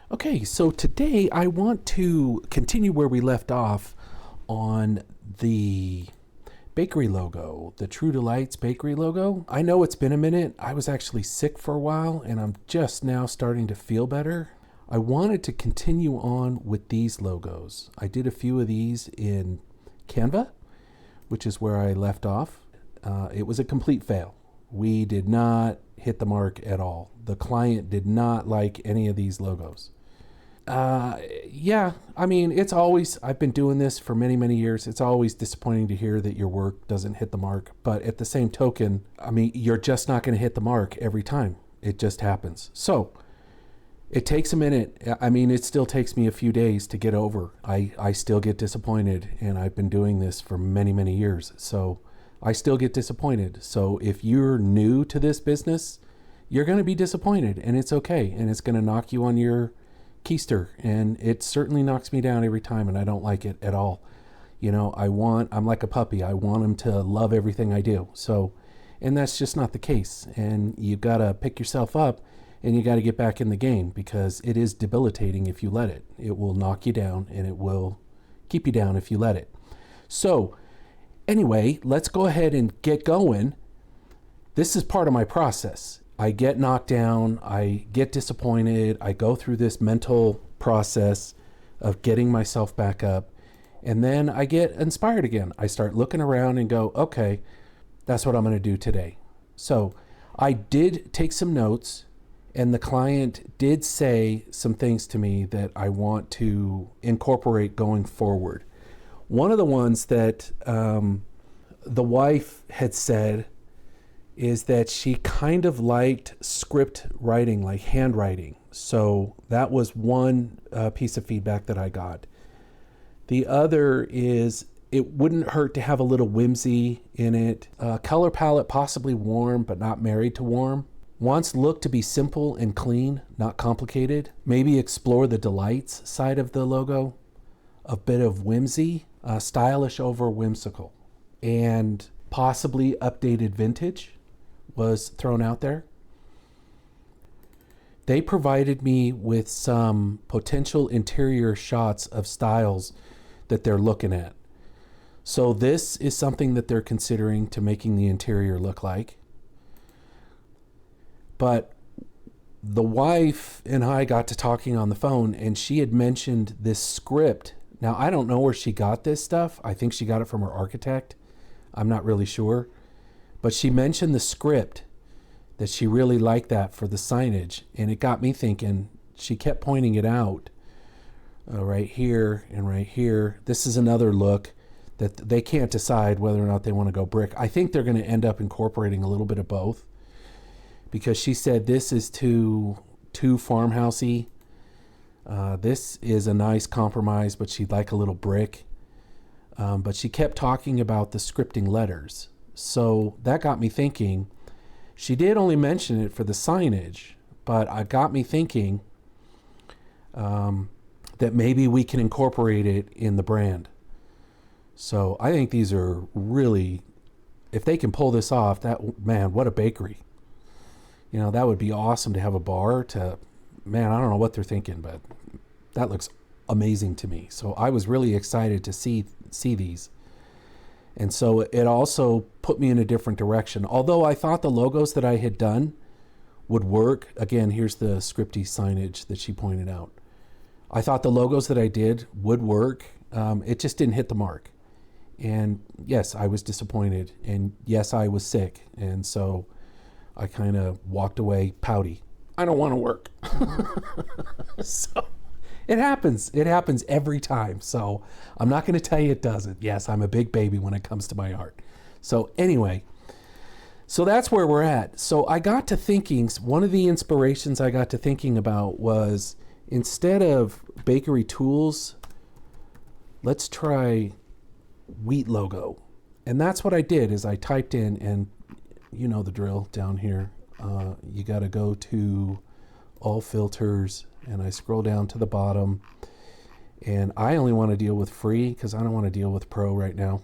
Okay, so today I want to continue where we left off on the bakery logo, the True Delights bakery logo. I know it's been a minute. I was actually sick for a while and I'm just now starting to feel better. I wanted to continue on with these logos. I did a few of these in Canva, which is where I left off. It was a complete fail. We did not hit the mark at all. The client did not like any of these logos. Yeah, I mean, I've been doing this for many, many years. It's always disappointing to hear that your work doesn't hit the mark. But at the same token, I mean, you're just not going to hit the mark every time. It just happens. So it takes a minute. I mean, it still takes me a few days to get over. I still get disappointed, and I've been doing this for many, many years. So I still get disappointed. So if you're new to this business, you're going to be disappointed, and it's okay. And it's going to knock you on your keister, and it certainly knocks me down every time, and I don't like it at all. You know, I'm like a puppy. I want him to love everything I do. So, and that's just not the case. And you've got to pick yourself up and you got to get back in the game, because it is debilitating if you let it. It will knock you down, and it will keep you down if you let it. So anyway, let's go ahead and get going. This is part of my process. I get knocked down, I get disappointed, I go through this mental process of getting myself back up, and then I get inspired again. I start looking around and go, okay, that's what I'm going to do today. So I did take some notes, and the client did say some things to me that I want to incorporate going forward. One of the ones that the wife had said is that she kind of liked script writing, like handwriting. So that was one piece of feedback that I got. The other is it wouldn't hurt to have a little whimsy in it. Color palette possibly warm, but not married to warm. Wants look to be simple and clean, not complicated. Maybe explore the delights side of the logo. A bit of whimsy, stylish over whimsical. And possibly updated vintage was thrown out there. They provided me with some potential interior shots of styles that they're looking at. So this is something that they're considering to making the interior look like. But the wife and I got to talking on the phone, and she had mentioned this script. Now, I don't know where she got this stuff. I think she got it from her architect. I'm not really sure. But she mentioned the script, that she really liked that for the signage. And it got me thinking. She kept pointing it out right here and right here. This is another look that they can't decide whether or not they want to go brick. I think they're going to end up incorporating a little bit of both, because she said this is too farmhousey. This is a nice compromise, but she'd like a little brick. But she kept talking about the scripting letters. So that got me thinking. She did only mention it for the signage, but it got me thinking that maybe we can incorporate it in the brand. So I think these are really, if they can pull this off, man, what a bakery. You know, that would be awesome to have a bar to, man, I don't know what they're thinking, but that looks amazing to me. So I was really excited to see these. And so it also put me in a different direction. Although I thought the logos that I had done would work. Again, here's the scripty signage that she pointed out. I thought the logos that I did would work. It just didn't hit the mark. And yes, I was disappointed. And yes, I was sick. And so I kind of walked away pouty. I don't want to work. So it happens. It happens every time. So I'm not going to tell you it doesn't. Yes, I'm a big baby when it comes to my art. So anyway, so that's where we're at. So I got to thinking, one of the inspirations I got to thinking about was, instead of bakery tools, let's try wheat logo. And that's what I did, is I typed in, and you know the drill down here. You got to go to all filters, and I scroll down to the bottom, and I only want to deal with free because I don't want to deal with pro right now.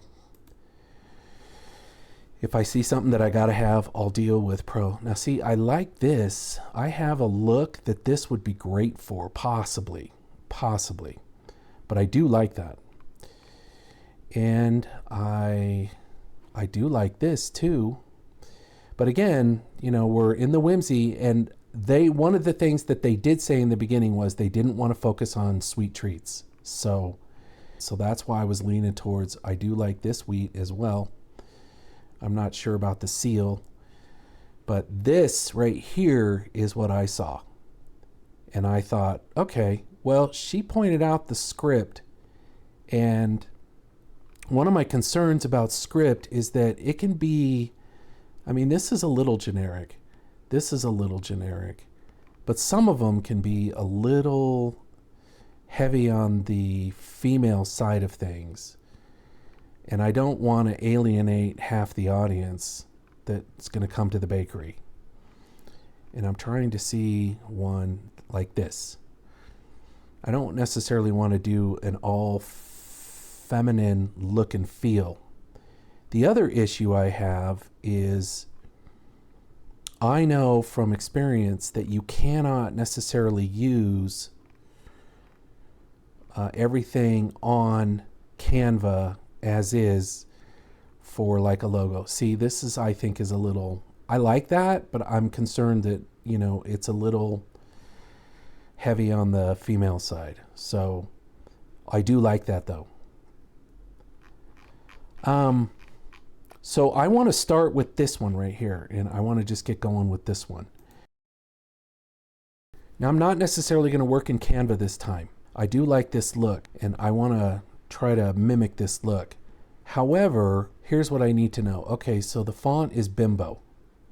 If I see something that I gotta have, I'll deal with Pro. Now see, I like this. I have a look that this would be great for, possibly. But I do like that. And I do like this too. But again, you know, we're in the whimsy, and one of the things that they did say in the beginning was they didn't want to focus on sweet treats. So that's why I was leaning towards, I do like this wheat as well. I'm not sure about the seal, but this right here is what I saw. And I thought, okay, well, she pointed out the script, and one of my concerns about script is that it can be, I mean, this is a little generic. This is a little generic, but some of them can be a little heavy on the female side of things. And I don't want to alienate half the audience that's going to come to the bakery. And I'm trying to see one like this. I don't necessarily want to do an all feminine look and feel. The other issue I have is I know from experience that you cannot necessarily use everything on Canva as is for like a logo. See, this is, I think, is a little, I like that, but I'm concerned that, you know, it's a little heavy on the female side. So I do like that though. So I want to start with this one right here, and I want to just get going with this one. Now I'm not necessarily going to work in Canva this time. I do like this look, and I want to try to mimic this look. However, here's what I need to know. Okay, so the font is Bimbo.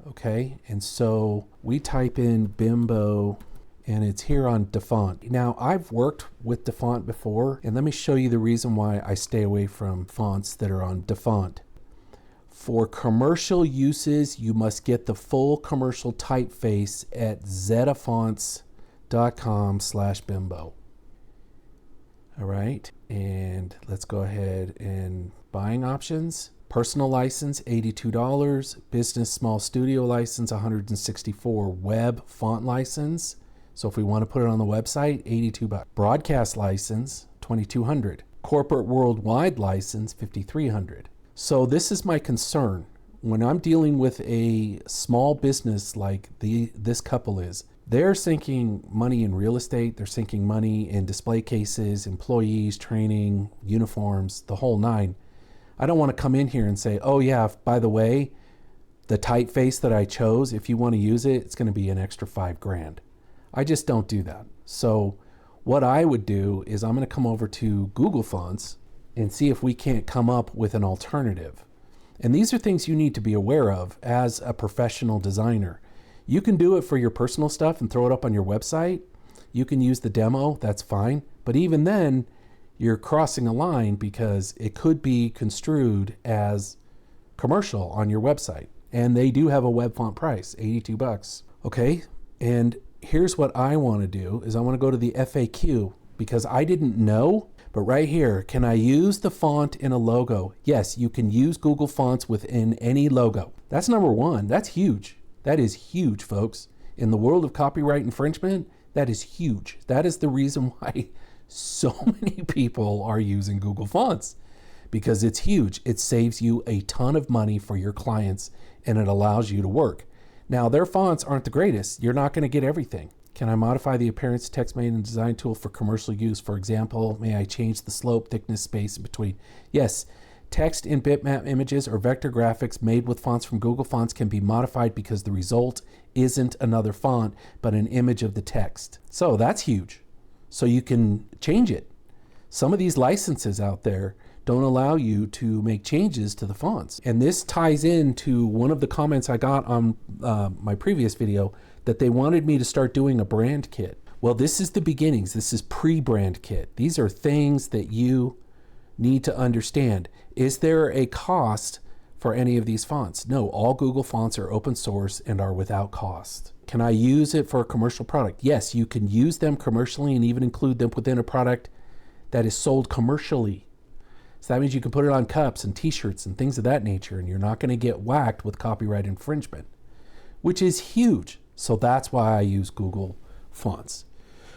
Okay, and so we type in Bimbo, and it's here on DaFont. Now I've worked with DaFont before, and let me show you the reason why I stay away from fonts that are on DaFont. For commercial uses, you must get the full commercial typeface at zetafonts.com/bimbo. All right, and let's go ahead and buying options. Personal license, $82. Business small studio license, $164. Web font license, so if we want to put it on the website, $82. Broadcast license, $2,200. Corporate worldwide license, $5,300. So this is my concern. When I'm dealing with a small business like this couple is, they're sinking money in real estate, they're sinking money in display cases, employees, training, uniforms, the whole nine. I don't want to come in here and say, oh yeah, by the way, the typeface that I chose, if you want to use it, it's going to be an extra $5,000. I just don't do that. So what I would do is I'm going to come over to Google Fonts and see if we can't come up with an alternative. And these are things you need to be aware of as a professional designer. You can do it for your personal stuff and throw it up on your website. You can use the demo, that's fine. But even then, you're crossing a line because it could be construed as commercial on your website. And they do have a web font price, $82. Okay, and here's what I want to do is I want to go to the FAQ because I didn't know. But right here, can I use the font in a logo? Yes, you can use Google Fonts within any logo. That's number one. That's huge. That is huge, folks. In the world of copyright infringement, that is huge. That is the reason why so many people are using Google Fonts, because it's huge. It saves you a ton of money for your clients, and it allows you to work. Now, their fonts aren't the greatest. You're not going to get everything. Can I modify the appearance text made in design tool for commercial use? For example, may I change the slope, thickness, space in between? Yes, text in bitmap images or vector graphics made with fonts from Google Fonts can be modified because the result isn't another font, but an image of the text. So that's huge. So you can change it. Some of these licenses out there don't allow you to make changes to the fonts. And this ties into one of the comments I got on my previous video, that they wanted me to start doing a brand kit. Well, this is the beginnings. This is pre-brand kit. These are things that you need to understand. Is there a cost for any of these fonts? No, all Google Fonts are open source and are without cost. Can I use it for a commercial product? Yes, you can use them commercially and even include them within a product that is sold commercially. So that means you can put it on cups and t-shirts and things of that nature, and you're not going to get whacked with copyright infringement, which is huge. So that's why I use Google Fonts.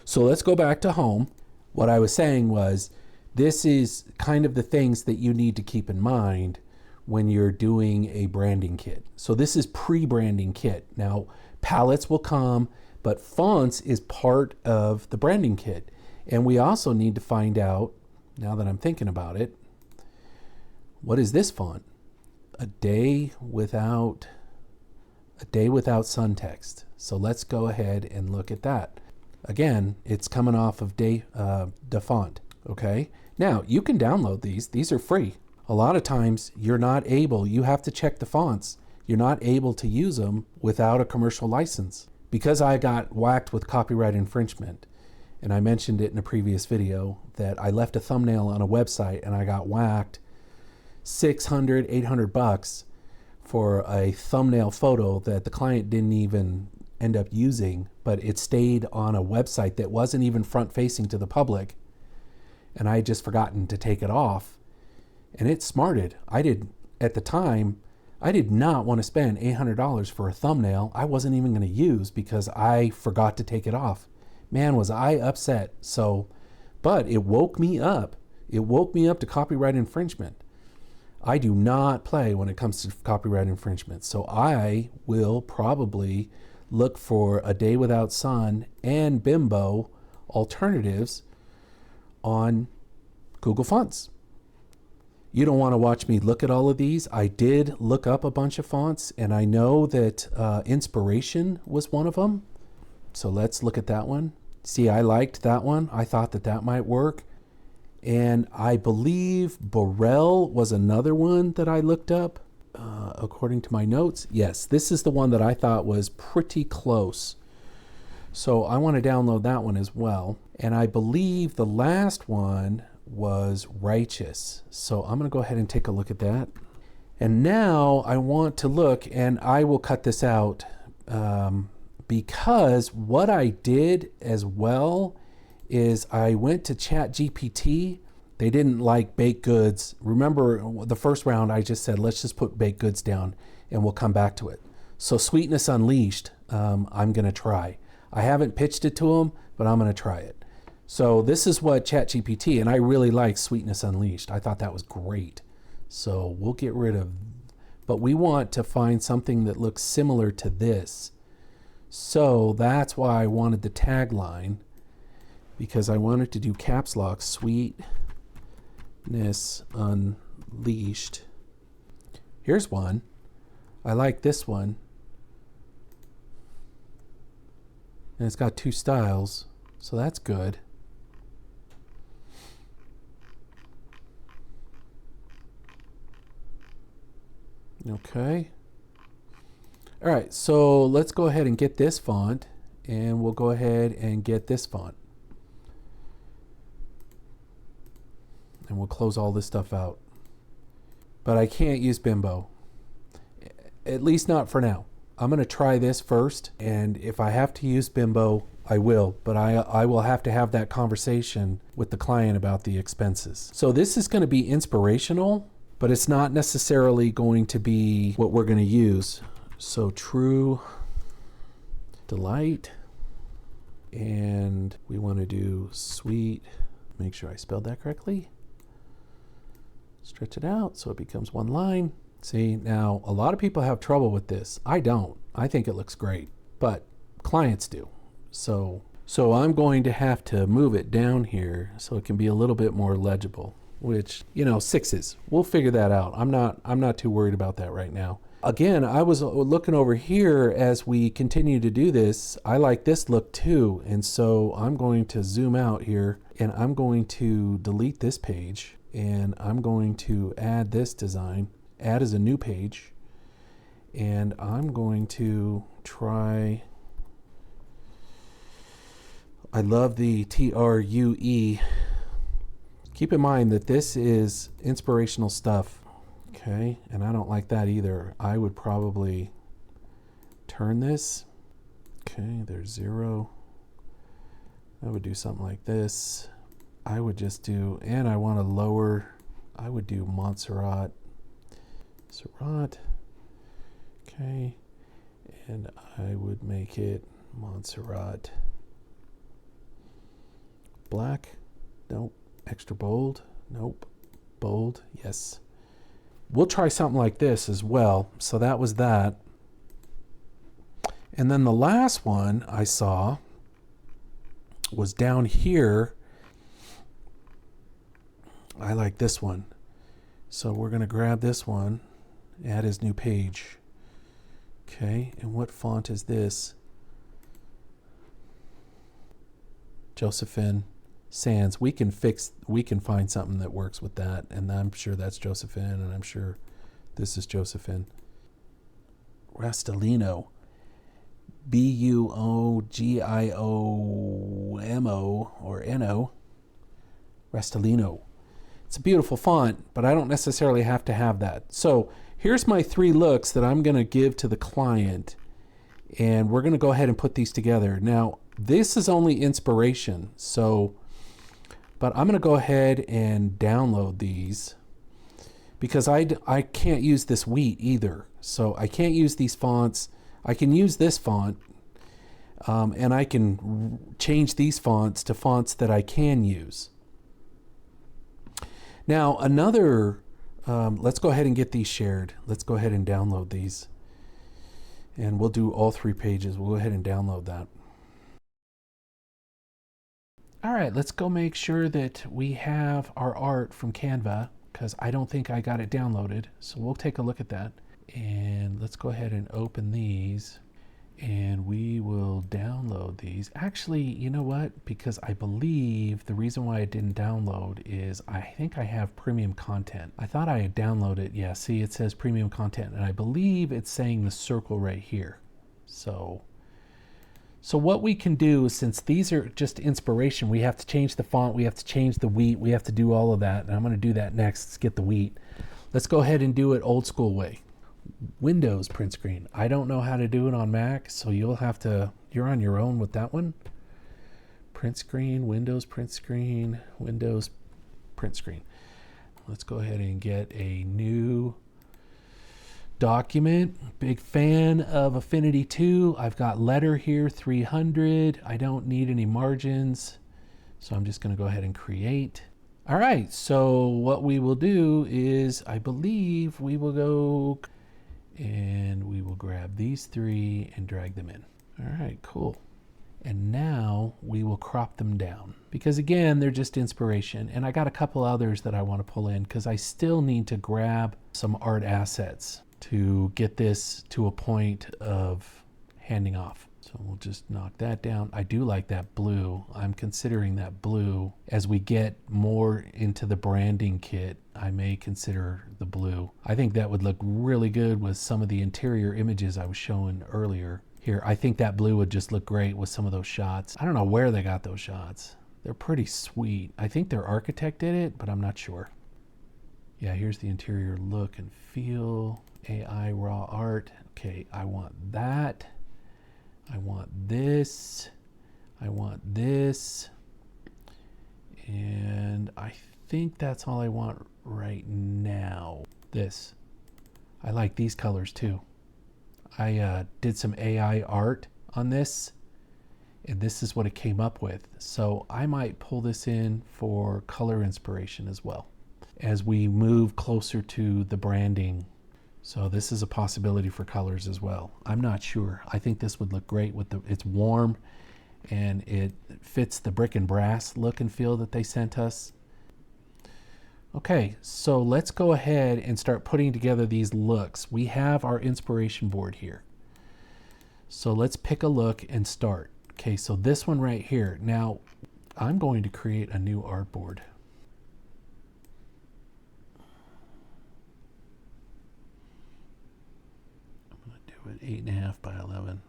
So let's go back to home. What I was saying was, this is kind of the things that you need to keep in mind when you're doing a branding kit. So this is pre-branding kit. Now, palettes will come, but fonts is part of the branding kit. And we also need to find out, now that I'm thinking about it, what is this font? A Day Without Sun text. So let's go ahead and look at that. Again, it's coming off of DaFont, okay? Now, you can download these. These are free. A lot of times, you have to check the fonts. You're not able to use them without a commercial license. Because I got whacked with copyright infringement, and I mentioned it in a previous video, that I left a thumbnail on a website and I got whacked $600, $800 for a thumbnail photo that the client didn't even end up using, but it stayed on a website that wasn't even front facing to the public, and I had just forgotten to take it off, and it smarted. At the time, I did not want to spend $800 for a thumbnail I wasn't even going to use because I forgot to take it off. Man, was I upset. But it woke me up. It woke me up to copyright infringement. I do not play when it comes to copyright infringement. So I will probably look for A Day Without Sun and Bimbo alternatives on Google Fonts. You don't want to watch me look at all of these. I did look up a bunch of fonts, and I know that Inspiration was one of them. So let's look at that one. See, I liked that one. I thought that might work. And I believe Borel was another one that I looked up, according to my notes. Yes, this is the one that I thought was pretty close. So I want to download that one as well. And I believe the last one was Righteous. So I'm going to go ahead and take a look at that. And now I want to look, and I will cut this out because what I did as well is I went to ChatGPT. They didn't like baked goods. Remember the first round I just said, let's just put baked goods down and we'll come back to it. So Sweetness Unleashed, I'm going to try. I haven't pitched it to them, but I'm going to try it. So this is what ChatGPT, and I really like Sweetness Unleashed. I thought that was great. So we'll get rid of, but we want to find something that looks similar to this. So that's why I wanted the tagline, because I wanted to do caps lock, Sweetness Unleashed. Here's one. I like this one. And it's got two styles, so that's good. Okay. All right, so let's go ahead and get this font, and we'll go ahead and get this font. And we'll close all this stuff out. But I can't use Bimbo, at least not for now. I'm going to try this first, and if I have to use Bimbo, I will, but I will have to have that conversation with the client about the expenses. So this is going to be inspirational, but it's not necessarily going to be what we're going to use. So True Delight, and we want to do sweet, make sure I spelled that correctly. Stretch it out so it becomes one line. See, now a lot of people have trouble with this. I don't. I think it looks great, but clients do. So I'm going to have to move it down here so it can be a little bit more legible, which, 6s. We'll figure that out. I'm not too worried about that right now. Again, I was looking over here as we continue to do this. I like this look too, and so I'm going to zoom out here, and I'm going to delete this page, and I'm going to add this design, add as a new page, and I'm going to try, I love the TRUE. Keep in mind that this is inspirational stuff. Okay, and I don't like that either. I would probably turn this. Okay, there's 0. I would do something like this. I would just do, and I want to lower I would do Montserrat. Montserrat. Okay. And I would make it Montserrat black. Nope. Extra bold. Nope. Bold. Yes. We'll try something like this as well. So that was that. And then the last one I saw was down here. I like this one. So we're going to grab this one, add his new page. Okay, and what font is this? Josephine Sans. We can find something that works with that, and I'm sure that's Josephine, and I'm sure this is Josephine. Rastolino. Buogiomo or N-O. Rastolino. It's a beautiful font, but I don't necessarily have to have that. So here's my 3 looks that I'm going to give to the client, and we're going to go ahead and put these together. Now, this is only inspiration, but I'm going to go ahead and download these because I can't use this wheat either. So I can't use these fonts. I can use this font, and I can change these fonts to fonts that I can use. Now, let's go ahead and get these shared. Let's go ahead and download these. And we'll do all 3 pages. We'll go ahead and download that. All right, let's go make sure that we have our art from Canva, because I don't think I got it downloaded. So we'll take a look at that. And let's go ahead and open these. And we will download these. Actually, you know what? Because I believe the reason why it didn't download is I think I have premium content. I thought I had downloaded. Yeah, see, it says premium content, and I believe it's saying the circle right here. So what we can do, since these are just inspiration, we have to change the font, we have to change the wheat, we have to do all of that, and I'm going to do that next. Let's get the wheat. Let's go ahead and do it old school way. Windows print screen. I don't know how to do it on Mac, so you're on your own with that one. Print screen, Windows print screen, Windows print screen. Let's go ahead and get a new document. Big fan of Affinity 2. I've got letter here, 300. I don't need any margins, so I'm just going to go ahead and create. All right, so what we will do is, I believe we will go and we will grab these 3 and drag them in. All right, cool. And now we will crop them down because again, they're just inspiration. And I got a couple others that I want to pull in because I still need to grab some art assets to get this to a point of handing off. So we'll just knock that down. I do like that blue. I'm considering that blue. As we get more into the branding kit, I may consider the blue. I think that would look really good with some of the interior images I was showing earlier. Here, I think that blue would just look great with some of those shots. I don't know where they got those shots. They're pretty sweet. I think their architect did it, but I'm not sure. Yeah, here's the interior look and feel. AI raw art. Okay, I want that. I want this. I want this. And I think that's all I want right now. This. I like these colors too. I did some AI art on this, and this is what it came up with. So I might pull this in for color inspiration as well as we move closer to the branding. So this is a possibility for colors as well. I'm not sure. I think this would look great with it's warm and it fits the brick and brass look and feel that they sent us. Okay, so let's go ahead and start putting together these looks. We have our inspiration board here. So let's pick a look and start. Okay, so this one right here. Now, I'm going to create a new artboard. I'm going to do it 8.5 by 11.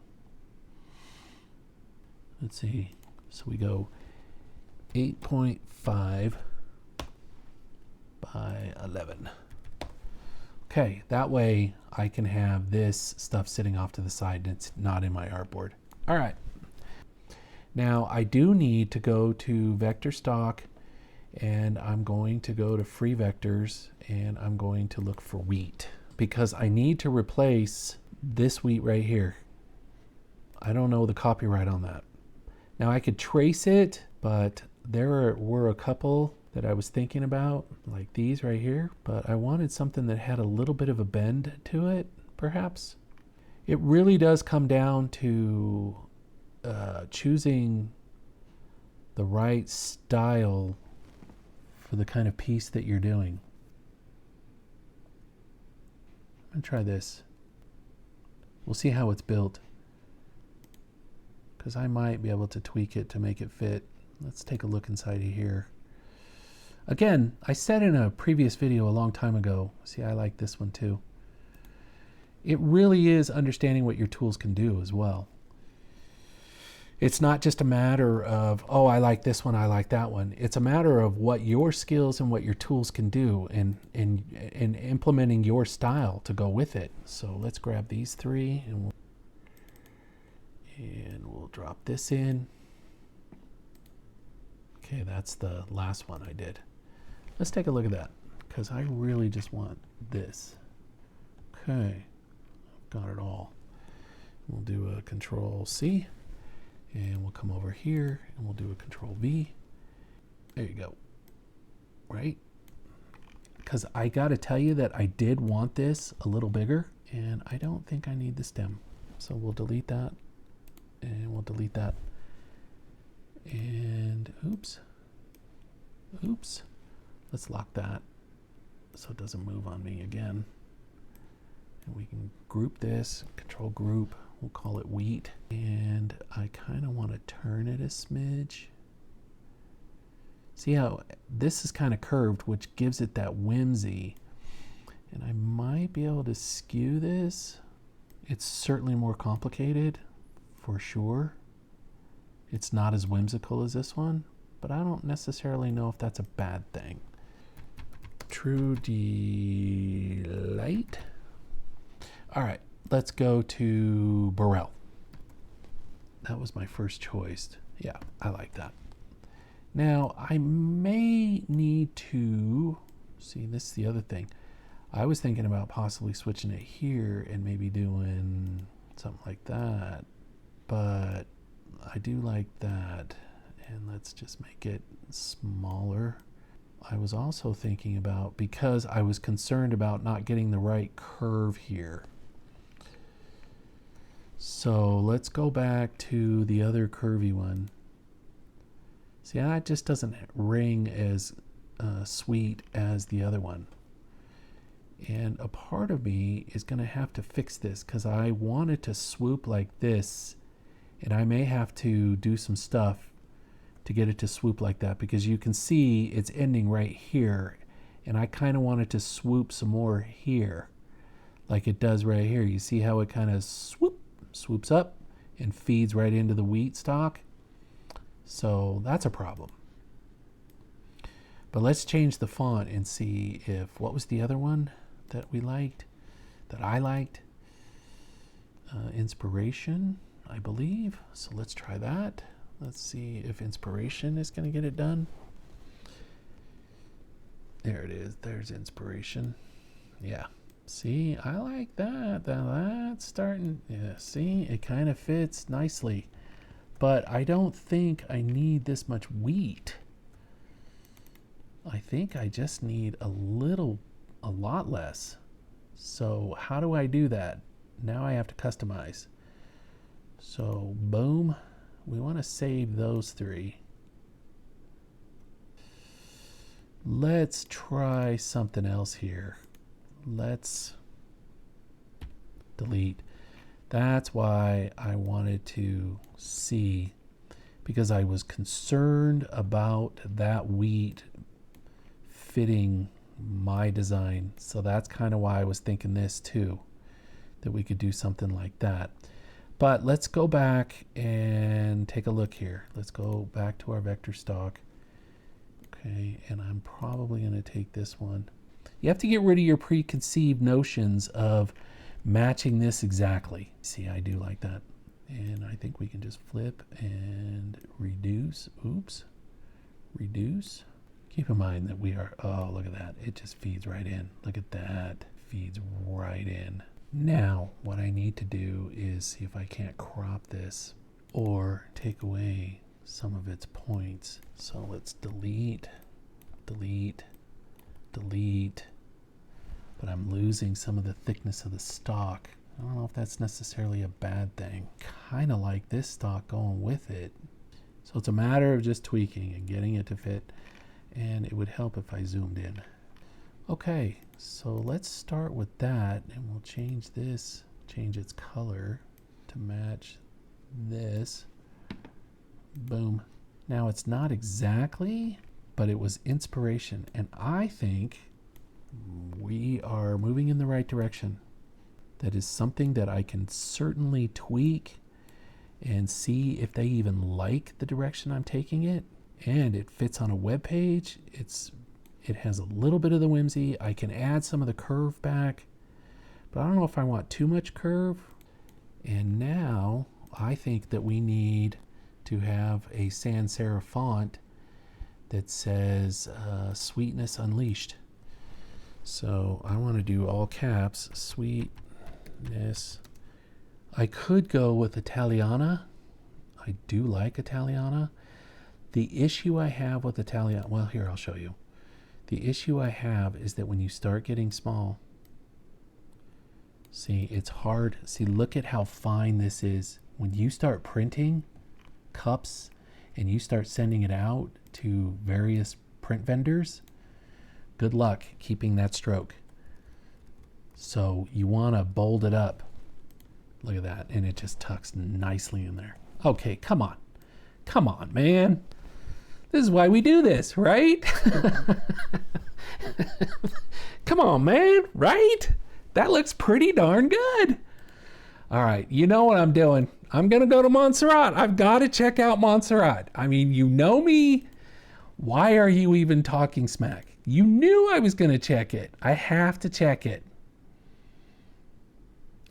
Let's see. So we go 8.5 by 11. Okay, that way I can have this stuff sitting off to the side and it's not in my artboard. All right. Now I do need to go to vector stock And I'm going to go to free vectors and I'm going to look for wheat because I need to replace this wheat right here. I don't know the copyright on that. Now I could trace it, but there were a couple that I was thinking about, like these right here, but I wanted something that had a little bit of a bend to it, perhaps. It really does come down to choosing the right style for the kind of piece that you're doing. I'm gonna try this. We'll see how it's built, because I might be able to tweak it to make it fit. Let's take a look inside of here. Again, I said in a previous video a long time ago, see, I like this one too. It really is understanding what your tools can do as well. It's not just a matter of, oh, I like this one, I like that one. It's a matter of what your skills and what your tools can do and implementing your style to go with it. So let's grab these three and we'll drop this in. Okay, that's the last one I did. Let's take a look at that, because I really just want this. Okay, got it all. We'll do a Control C, and we'll come over here, and we'll do a Control V. There you go, right? Because I gotta tell you that I did want this a little bigger, and I don't think I need the stem. So we'll delete that, and we'll delete that. And oops. Let's lock that so it doesn't move on me again. And we can group this, Control Group, we'll call it wheat. And I kind of want to turn it a smidge. See how this is kind of curved, which gives it that whimsy. And I might be able to skew this. It's certainly more complicated, for sure. It's not as whimsical as this one, but I don't necessarily know if that's a bad thing. True Delight. All right, let's go to Burrell. That was my first choice. Yeah, I like that. Now, I may need to, see, this is the other thing. I was thinking about possibly switching it here and maybe doing something like that, but I do like that, and let's just make it smaller. I was also thinking about, because I was concerned about not getting the right curve here. So let's go back to the other curvy one. See, that just doesn't ring as sweet as the other one. And a part of me is going to have to fix this, because I want it to swoop like this, and I may have to do some stuff to get it to swoop like that, because you can see it's ending right here, and I kind of want it to swoop some more here like it does right here. You see how it kind of swoops up and feeds right into the wheat stalk? So that's a problem. But let's change the font and see if, what was the other one that we liked, that I liked? Inspiration, I believe. So let's try that. Let's see if Inspiration is going to get it done. There it is. There's Inspiration. Yeah. See, I like that. That's starting. Yeah, see, it kind of fits nicely. But I don't think I need this much wheat. I think I just need a lot less. So how do I do that? Now I have to customize. So boom. We want to save those three. Let's try something else here. Let's delete. That's why I wanted to see, because I was concerned about that wheat fitting my design. So that's kind of why I was thinking this too, that we could do something like that. But let's go back and take a look here. Let's go back to our vector stock. Okay, and I'm probably going to take this one. You have to get rid of your preconceived notions of matching this exactly. See, I do like that. And I think we can just flip and reduce. Oops. Reduce. Keep in mind that we are, oh, look at that. It just feeds right in. Look at that. Feeds right in. Now, what I need to do is see if I can't crop this or take away some of its points. So let's delete, delete, delete. But I'm losing some of the thickness of the stalk. I don't know if that's necessarily a bad thing. Kind of like this stalk going with it. So it's a matter of just tweaking and getting it to fit. And it would help if I zoomed in. Okay, so let's start with that, and we'll change this, change its color to match this. Boom. Now it's not exactly, but it was inspiration, and I think we are moving in the right direction. That is something that I can certainly tweak and see if they even like the direction I'm taking it. And it fits on a web page. It has a little bit of the whimsy. I can add some of the curve back, but I don't know if I want too much curve. And now I think that we need to have a sans serif font that says Sweetness Unleashed. So I want to do all caps, Sweetness. I could go with Italiana. I do like Italiana. The issue I have with Italiana, well, here, I'll show you. The issue I have is that when you start getting small, see, it's hard. See, look at how fine this is. When you start printing cups and you start sending it out to various print vendors, good luck keeping that stroke. So you want to bold it up. Look at that. And it just tucks nicely in there. Okay, come on. Come on, man. This is why we do this, right? Come on, man, right? That looks pretty darn good. All right, you know what I'm doing. I'm going to go to Montserrat. I've got to check out Montserrat. I mean, you know me. Why are you even talking smack? You knew I was going to check it. I have to check it.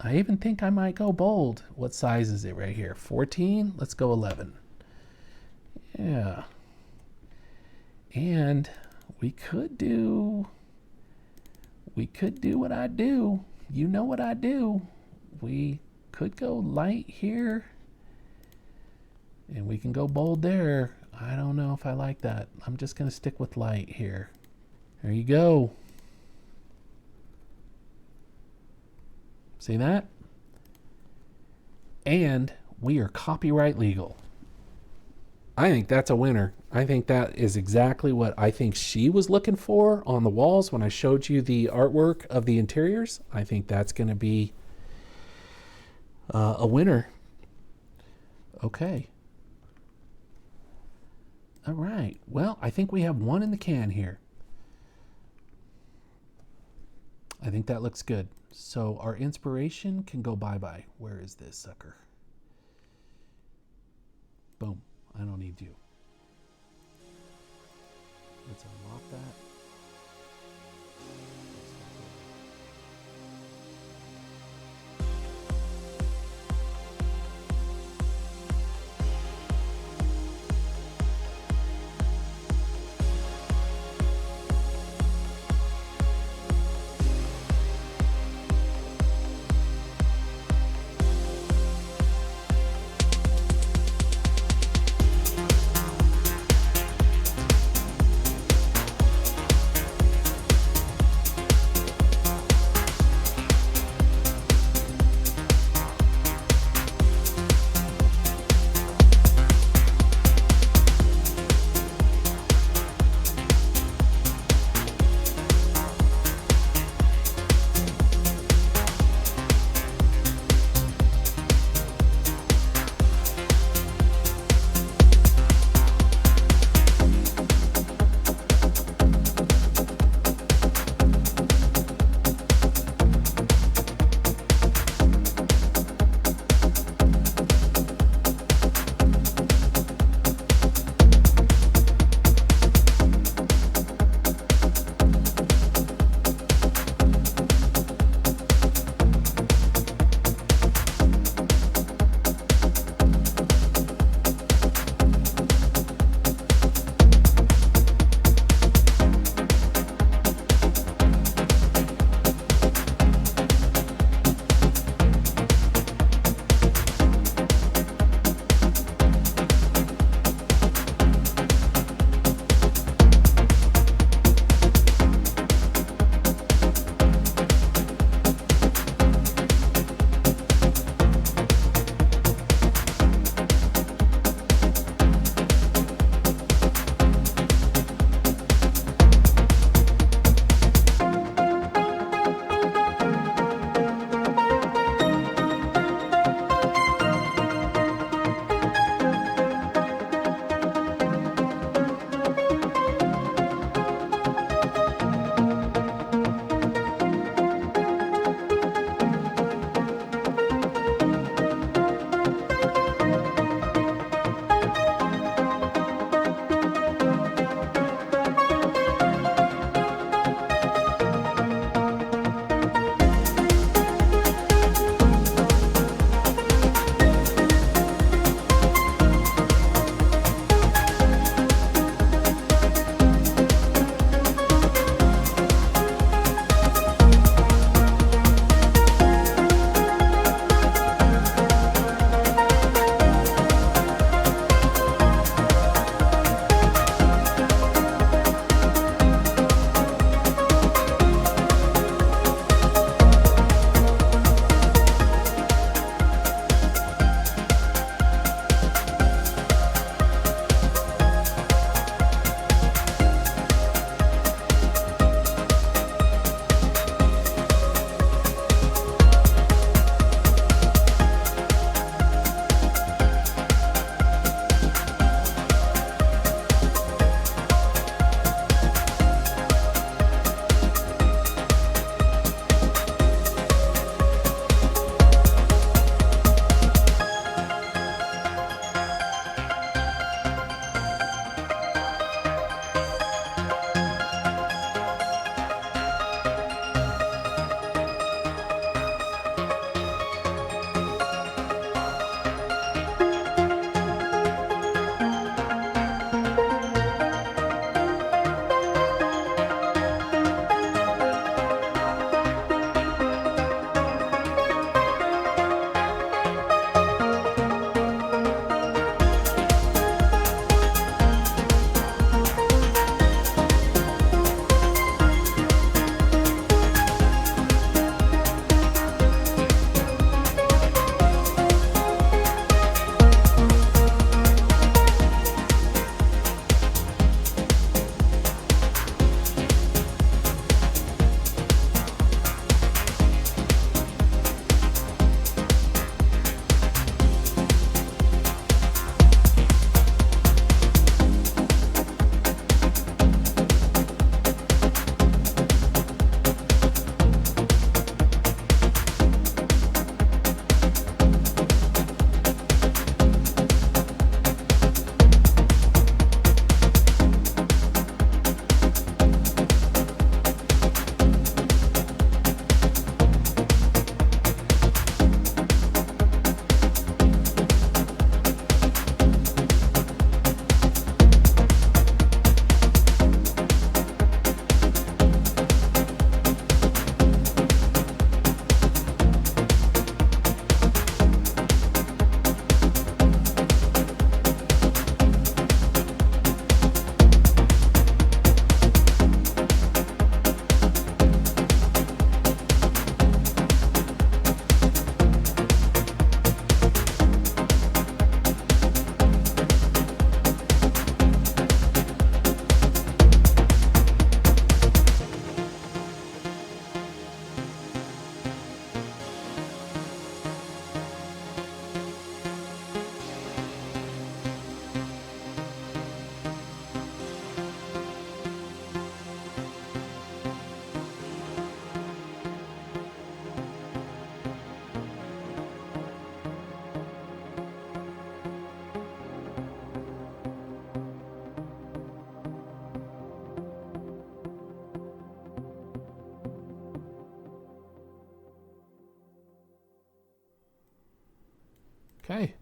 I even think I might go bold. What size is it right here? 14? Let's go 11. Yeah. And we could do what I do. You know what I do. We could go light here. And we can go bold there. I don't know if I like that. I'm just going to stick with light here. There you go. See that? And we are copyright legal. I think that's a winner. I think that is exactly what I think she was looking for on the walls when I showed you the artwork of the interiors. I think that's going to be a winner. Okay. All right. Well, I think we have one in the can here. I think that looks good. So our inspiration can go bye-bye. Where is this sucker? Boom. I don't need you. Let's unlock that. Okay.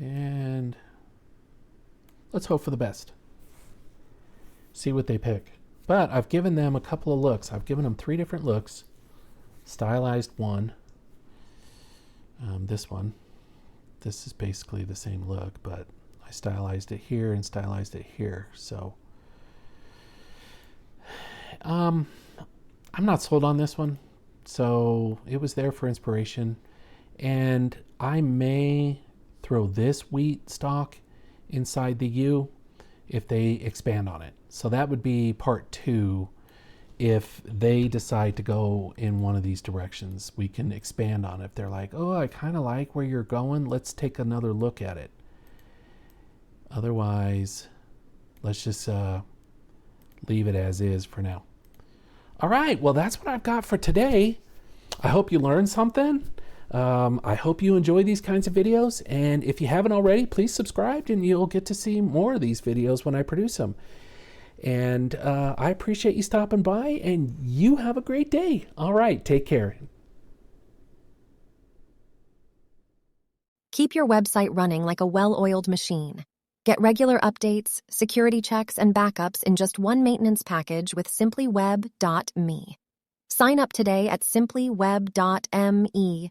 And let's hope for the best. See what they pick. But I've given them a couple of looks. I've given them 3 different looks. Stylized one. This one. This is basically the same look, but I stylized it here and stylized it here. So I'm not sold on this one. So it was there for inspiration. And I may throw this wheat stalk inside the U if they expand on it. So that would be part 2. If they decide to go in one of these directions, we can expand on it. If they're like, oh, I kind of like where you're going, let's take another look at it. Otherwise, let's just leave it as is for now. All right, well, that's what I've got for today. I hope you learned something. I hope you enjoy these kinds of videos. And if you haven't already, please subscribe and you'll get to see more of these videos when I produce them. And I appreciate you stopping by, and you have a great day. All right, take care. Keep your website running like a well-oiled machine. Get regular updates, security checks, and backups in just one maintenance package with simplyweb.me. Sign up today at simplyweb.me